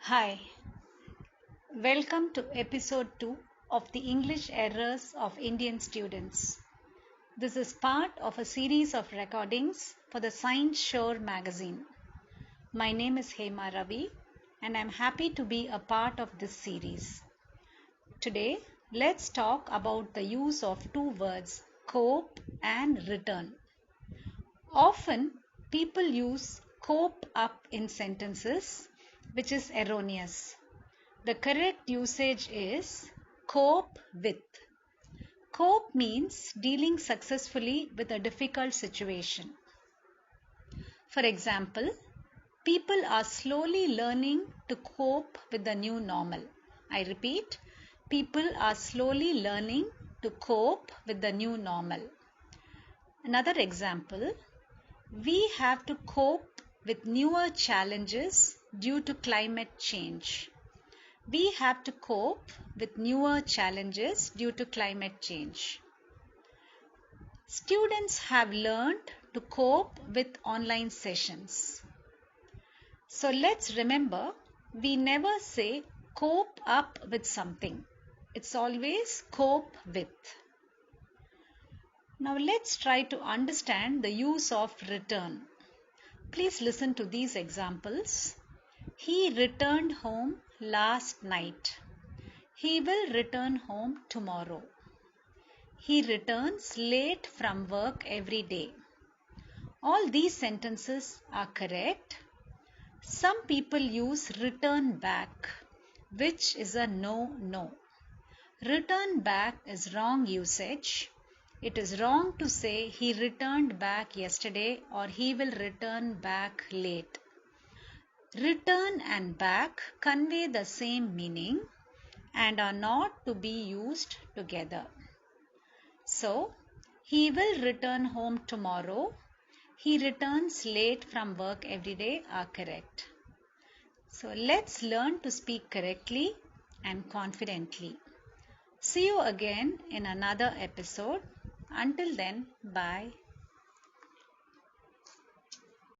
Hi, welcome to episode 2 of the English Errors of Indian Students. This is part of a series of recordings for the Science Shore magazine. My name is Hema Ravi and I'm happy to be a part of this series. Today, let's talk about the use of two words, cope and return. Often, people use cope up in sentences, which is erroneous. The correct usage is cope with. Cope means dealing successfully with a difficult situation. For example, people are slowly learning to cope with the new normal. I repeat, people are slowly learning to cope with the new normal. Another example, we have to cope with newer challenges due to climate change. We have to cope with newer challenges due to climate change. Students have learned to cope with online sessions. So let's remember, we never say cope up with something. It's always cope with. Now let's try to understand the use of return. Please listen to these examples. He returned home last night. He will return home tomorrow. He returns late from work every day. All these sentences are correct. Some people use return back, which is a no. Return back is wrong usage. It is wrong to say he returned back yesterday or he will return back late. Return and back convey the same meaning and are not to be used together. So, he will return home tomorrow. He returns late from work every day are correct. So, let's learn to speak correctly and confidently. See you again in another episode. Until then, bye.